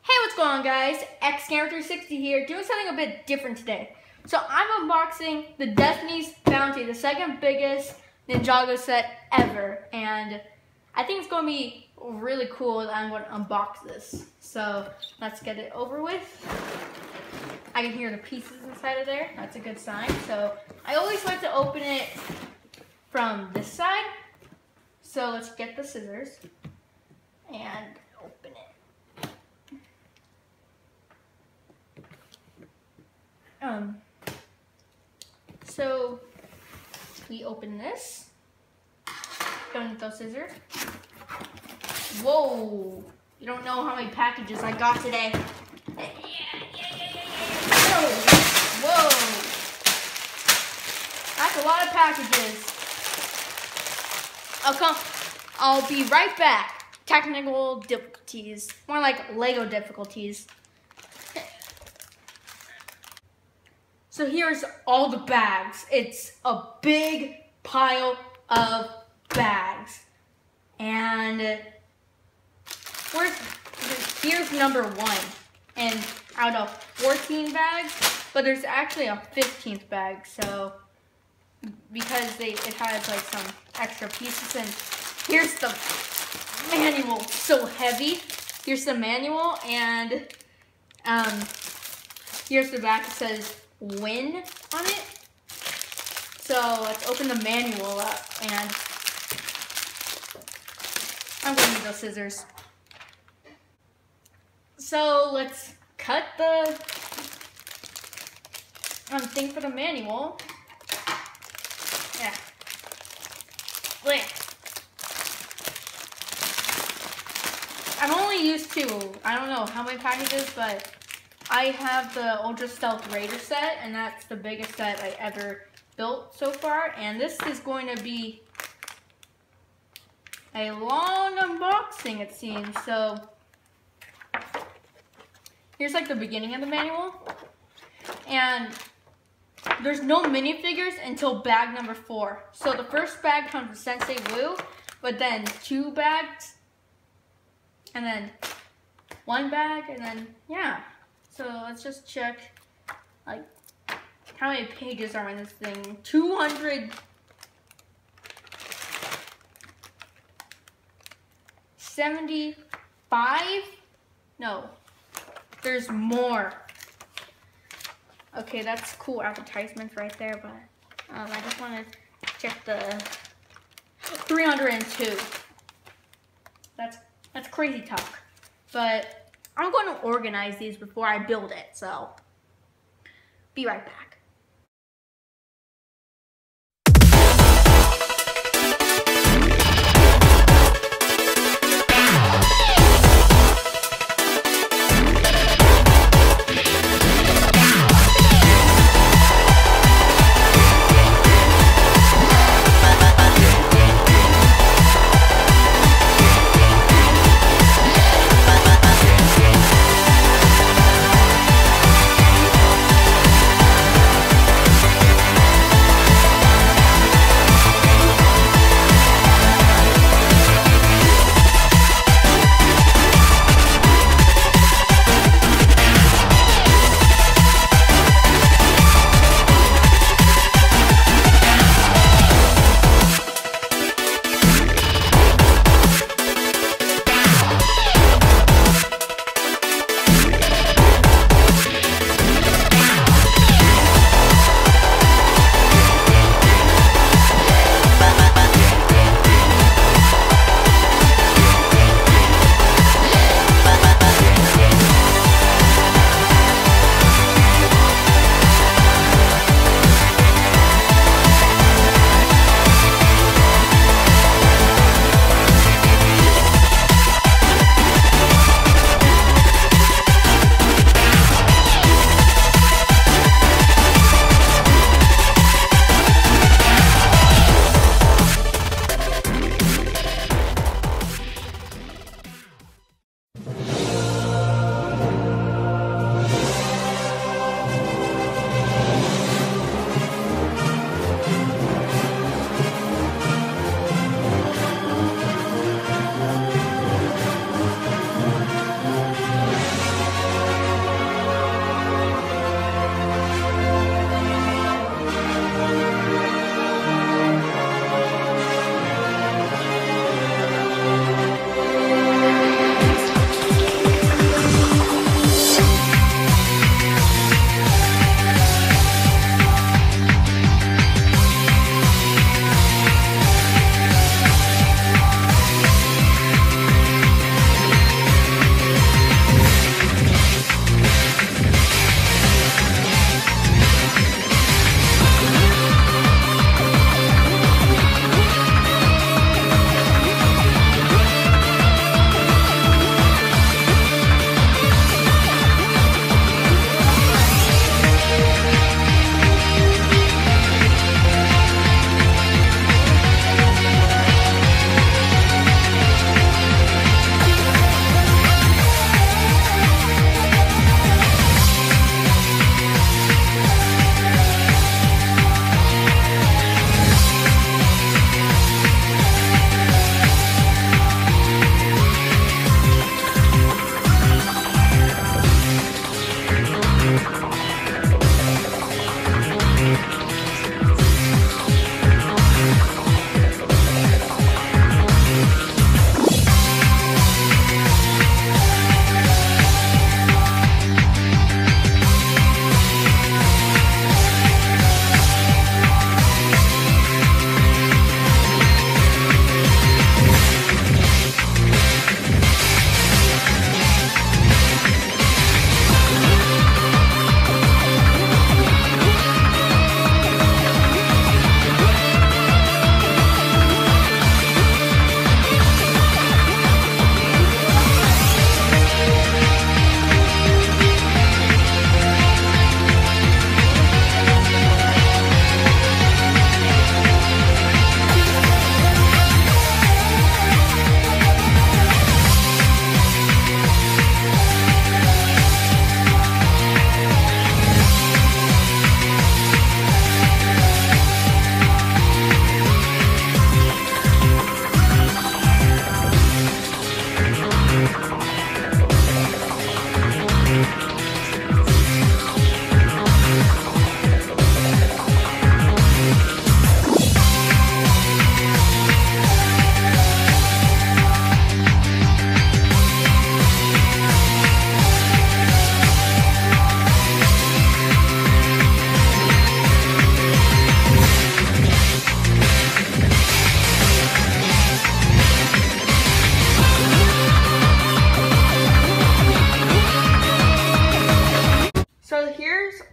Hey, what's going on, guys? XGamer360 here, doing something a bit different today. So I'm unboxing the Destiny's Bounty, the second biggest Ninjago set ever, and I think it's going to be really cool that I'm going to unbox this. So let's get it over with. I can hear the pieces inside of there. That's a good sign. So I always like to open it from this side. So let's get the scissors and open it. So we open this. Don't need those scissors. Whoa! You don't know how many packages I got today. Whoa! That's a lot of packages. I'll be right back. Technical difficulties. More like Lego difficulties. So here's all the bags. It's a big pile of bags. And here's number one. And out of 14 bags, but there's actually a 15th bag. So because it has like some extra pieces, and here's the manual. So heavy. Here's the manual, and here's the back. It says win on it. So let's open the manual up, and I'm gonna need those scissors. So let's cut the thing for the manual. Yeah. I'm only used to, I don't know how many packages, but I have the Ultra Stealth Raider set, and that's the biggest set I ever built so far. And this is going to be a long unboxing, it seems. So here's like the beginning of the manual. And there's no minifigures until bag number 4. So the first bag comes with Sensei Wu, but then 2 bags, and then 1 bag, and then, yeah. So let's just check, like, how many pages are in this thing? 275? No, there's more. Okay, that's cool advertisements right there, but I just want to check the 302. That's crazy talk, but I'm going to organize these before I build it, so be right back.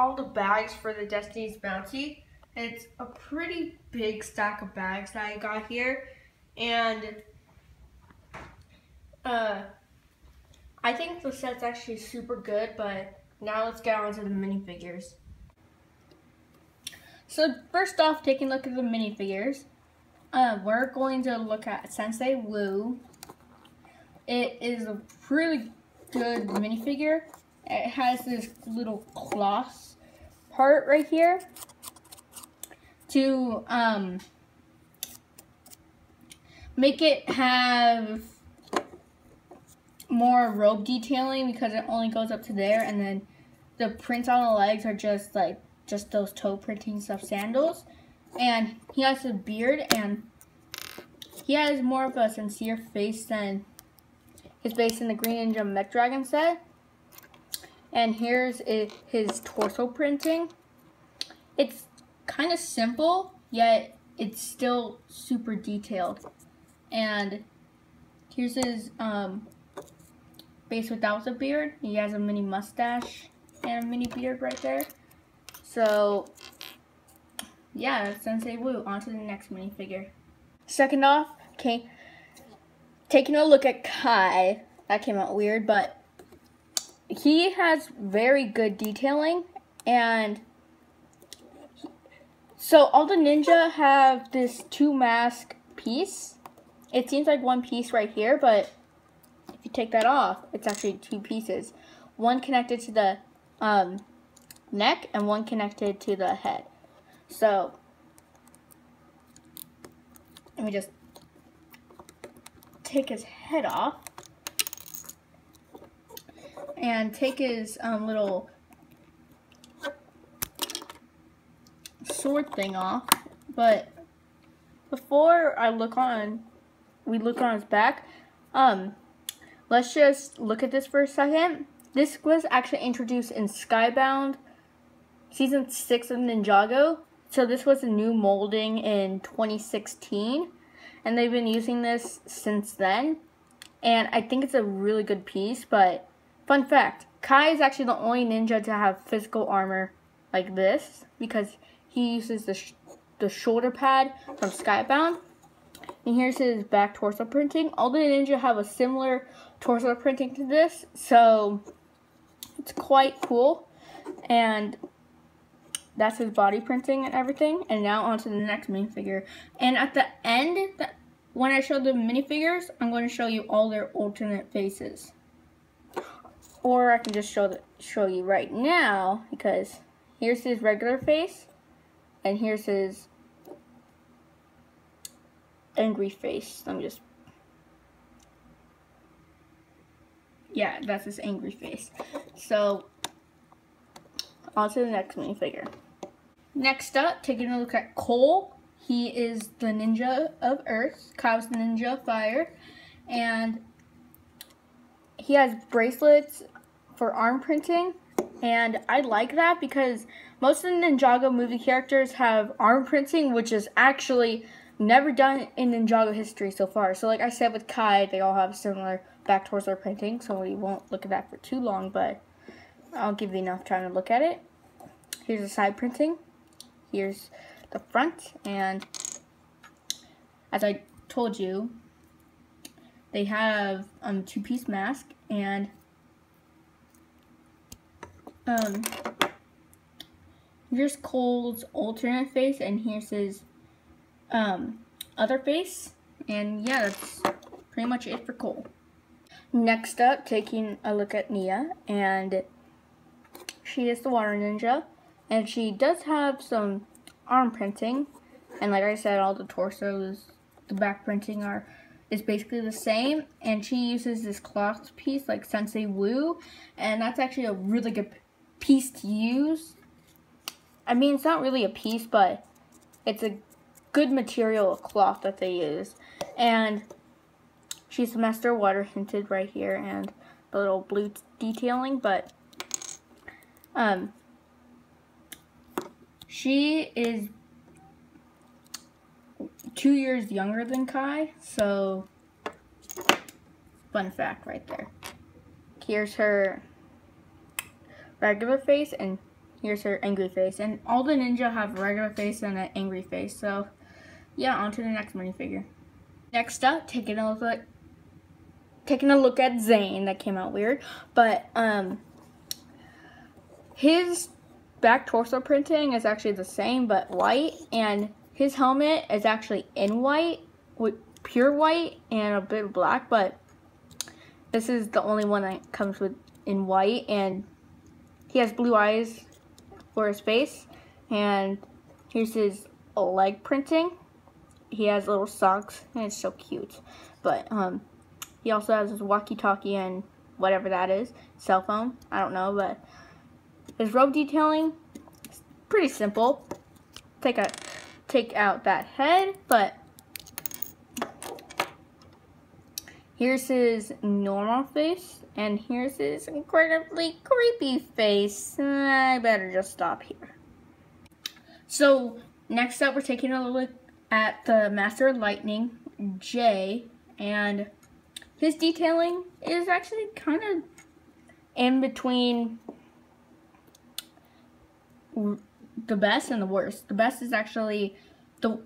all the bags for the Destiny's Bounty. It's a pretty big stack of bags that I got here. And I think the set's actually super good, but now let's get on to the minifigures. So first off, taking a look at the minifigures, we're going to look at Sensei Wu. It is a really good minifigure. It has this little cloth part right here to make it have more robe detailing, because it only goes up to there, and then the prints on the legs are just those toe printing stuff sandals. And he has a beard, and he has more of a sincere face than his face in the Green Ninja Mech Dragon set. And here's his torso printing. It's kind of simple, yet it's still super detailed. And here's his face without the beard. He has a mini mustache and a mini beard right there. So yeah, that's Sensei Wu. On to the next minifigure. Second off, okay, taking a look at Kai. That came out weird, but he has very good detailing. And so all the ninja have this 2-mask piece. It seems like one piece right here, but if you take that off, it's actually 2 pieces. One connected to the neck and one connected to the head. So let me just take his head off and take his little sword thing off. But before we look on his back, let's just look at this for a second. This was actually introduced in Skybound Season 6 of Ninjago. So this was a new molding in 2016. And they've been using this since then. And I think it's a really good piece. But fun fact, Kai is actually the only ninja to have physical armor like this, because he uses the shoulder pad from Skybound. And here's his back torso printing. All the ninja have a similar torso printing to this, so it's quite cool. And that's his body printing and everything. And now on to the next minifigure. And at the end, when I show the minifigures, I'm going to show you all their alternate faces. Or I can just show you right now, because here's his regular face, and here's his angry face. Let me just... yeah, that's his angry face. So, on to the next minifigure. Next up, taking a look at Cole. He is the ninja of Earth. Kyle's the ninja of Fire. And he has bracelets for arm printing. And I like that because most of the Ninjago movie characters have arm printing, which is actually never done in Ninjago history so far. So like I said with Kai, they all have similar back torso printing, so we won't look at that for too long, but I'll give you enough time to look at it. Here's the side printing. Here's the front, and as I told you, they have 2-piece mask, and here's Cole's alternate face, and here's his other face, and yeah, that's pretty much it for Cole. Next up, taking a look at Nia, and she is the water ninja, and she does have some arm printing, and like I said, all the torsos, the back printing is basically the same, and she uses this cloth piece like Sensei Wu, and that's actually a really good piece to use. I mean, it's not really a piece, but it's a good material of cloth that they use. And she's the master water hinted right here, and the little blue detailing, but she is 2 years younger than Kai, so fun fact right there. Here's her regular face, and here's her angry face. And all the ninja have a regular face and an angry face. So, yeah, on to the next minifigure. Next up, taking a look at Zane. That came out weird. But, his back torso printing is actually the same, but white. And his helmet is actually in white, with pure white and a bit of black. But this is the only one that comes with in white. And he has blue eyes for his face. And here's his leg printing. He has little socks, and it's so cute. But he also has his walkie-talkie and whatever that is, cell phone. I don't know, but his robe detailing is pretty simple. Take out that head, but here's his normal face, and here's his incredibly creepy face. I better just stop here. So next up, we're taking a look at the Master of Lightning, Jay, and his detailing is actually kind of in between the best and the worst. The best is actually the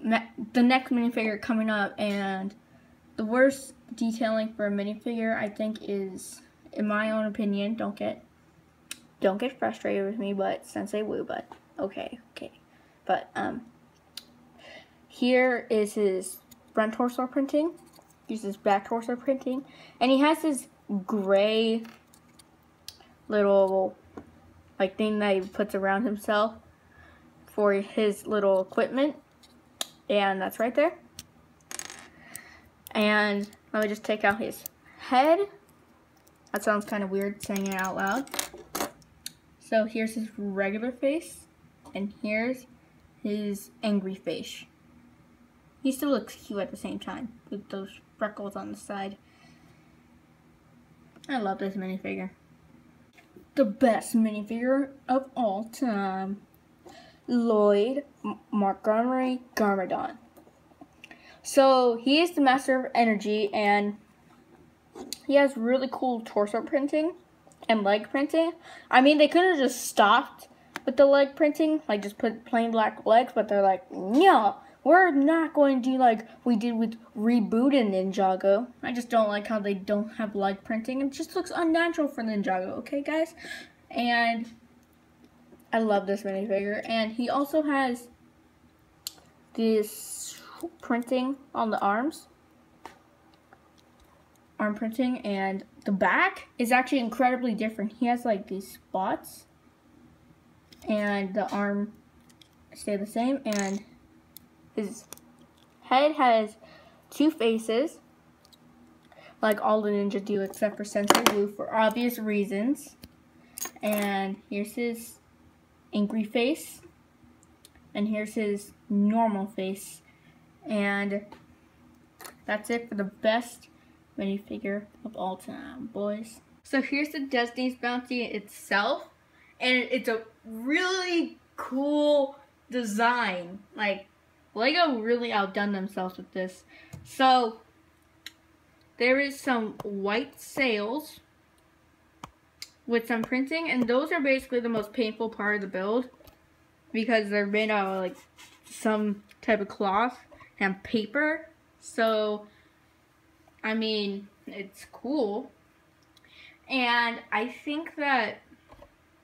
next minifigure coming up, and the worst detailing for a minifigure, I think, is, in my own opinion, don't get frustrated with me, but Sensei Woo, but okay. But here is his front torso printing. Here's his back torso printing. And he has this gray little like thing that he puts around himself for his little equipment. And that's right there. And let me just take out his head. That sounds kind of weird saying it out loud. So here's his regular face. And here's his angry face. He still looks cute at the same time with those freckles on the side. I love this minifigure. The best minifigure of all time, Lloyd Montgomery Garmadon. So he is the master of energy, and he has really cool torso printing and leg printing. I mean, they could have just stopped with the leg printing, like just put plain black legs, but they're like, no, we're not going to do like we did with rebooted Ninjago. I just don't like how they don't have leg printing. It just looks unnatural for Ninjago, okay guys? And I love this minifigure. And he also has this printing on the arms. Arm printing, and the back is actually incredibly different. He has like these spots, and the arm stay the same, and his head has two faces, like all the ninjas do except for Sensei Wu for obvious reasons. And here's his angry face, and here's his normal face, and that's it for the best minifigure of all time, boys. So here's the Destiny's Bounty itself, and it's a really cool design. Like, Lego really outdone themselves with this. So there is some white sails with some printing, and those are basically the most painful part of the build because they're made out of like some type of cloth and paper. So I mean, it's cool, and I think that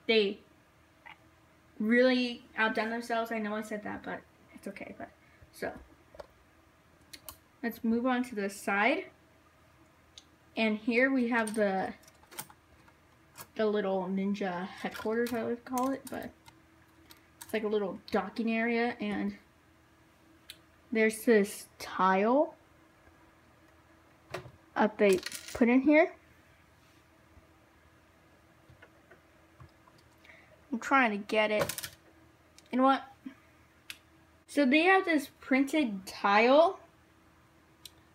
they really outdone themselves. I know I said that, but it's okay. But so let's move on to the side, and here we have the little ninja headquarters, I would call it, but it's like a little docking area, and there's this tile up they put in here. I'm trying to get it. You know what? So they have this printed tile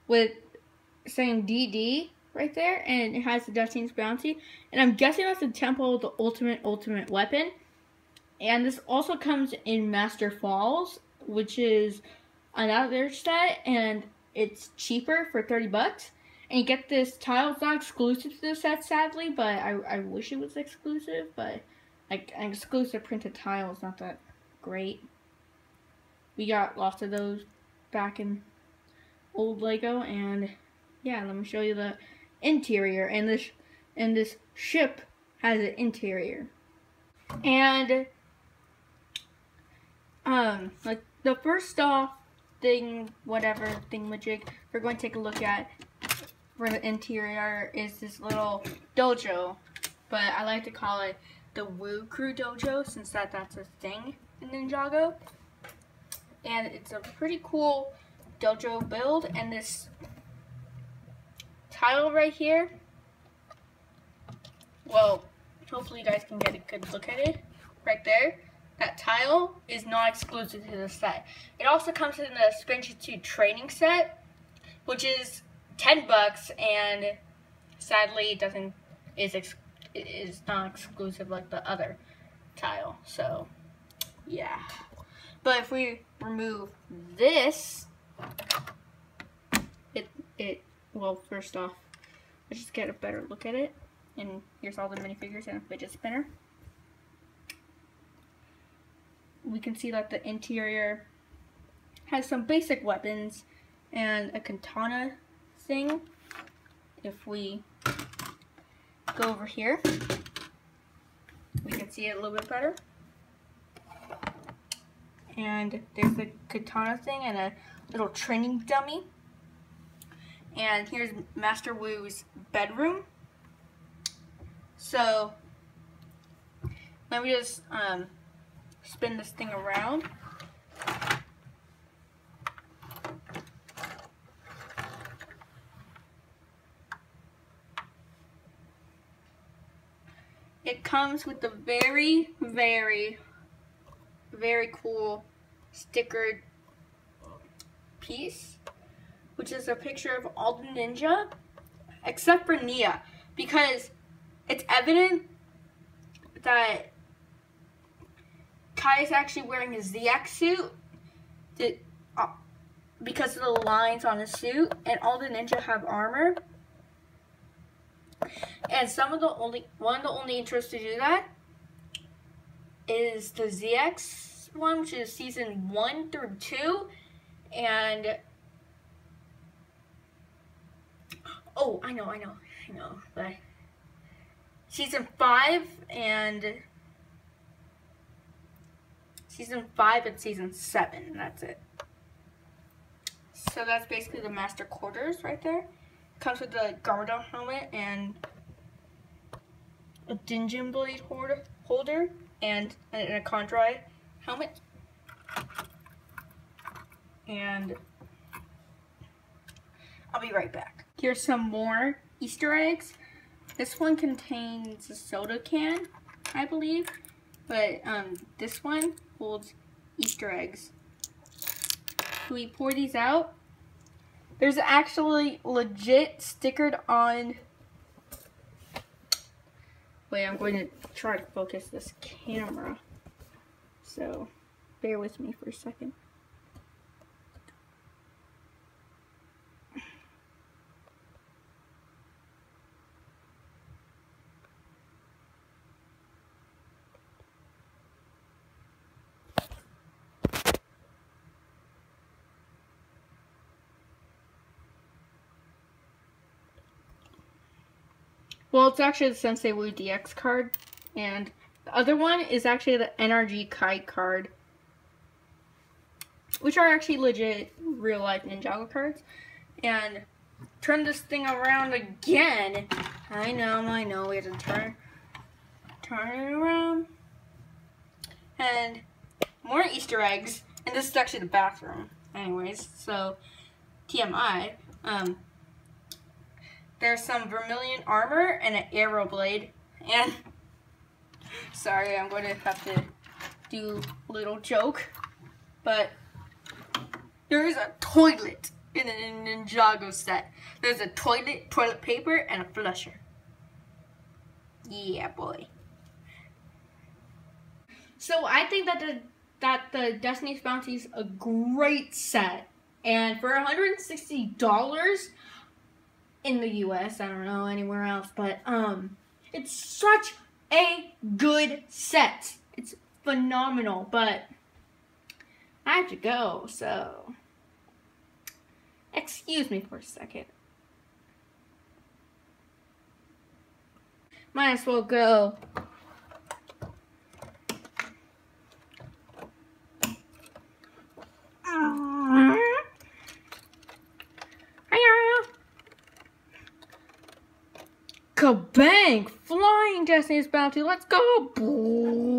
with saying DD right there, and it has the Destiny's Bounty, and I'm guessing that's the Temple of the Ultimate Weapon. And this also comes in Master Falls, which is another set, and it's cheaper for 30 bucks. And you get this tile. It's not exclusive to the set, sadly, but I wish it was exclusive, but like an exclusive printed tile is not that great. We got lots of those back in old Lego, and yeah, let me show you the interior. And this ship has an interior. And like the first off thingamajig we're going to take a look at for the interior is this little dojo, but I like to call it the Woo Crew Dojo since that's a thing in Ninjago. And it's a pretty cool dojo build, and this tile right here, well, hopefully you guys can get a good look at it right there. That tile is not exclusive to the set. It also comes in the Spinjitzu training set, which is $10, and sadly it is not exclusive like the other tile. So yeah. But if we remove this, well, first off, let's just get a better look at it. And here's all the minifigures and a fidget spinner. We can see that the interior has some basic weapons and a katana thing. If we go over here, we can see it a little bit better. And there's the katana thing and a little training dummy. And here's Master Wu's bedroom. So let me just spin this thing around. It comes with a very, very, very cool stickered piece, which is a picture of all the ninja except for Nia, because it's evident that Kai is actually wearing a ZX suit because of the lines on his suit, and all the ninja have armor. And one of the only intros to do that is the ZX one, which is season 1 through 2, and oh, I know, but season 5 and season 7, that's it. So that's basically the master quarters right there. Comes with the Garmadon helmet and a Dinjin blade holder and a Condroid helmet. And I'll be right back. Here's some more Easter eggs. This one contains a soda can, I believe, but this one holds Easter eggs. So we pour these out. There's actually legit stickered on. Wait, I'm going to try to focus this camera. So bear with me for a second. Well, it's actually the Sensei Wu DX card, and the other one is actually the NRG Kai card, which are actually legit real-life Ninjago cards. And turn this thing around again. I know, we have to turn it around. And more Easter eggs, and this is actually the bathroom. Anyways, so TMI, there's some vermilion armor and an arrow blade. And sorry, I'm going to have to do a little joke, but there is a toilet in a Ninjago set. There's a toilet, toilet paper, and a flusher. Yeah, boy. So I think that the Destiny's Bounty is a great set, and for $160 in the US, I don't know anywhere else, but it's such a good set. It's phenomenal, but I have to go, so excuse me for a second. Might as well go. Kabang! Flying Destiny's Bounty, let's go!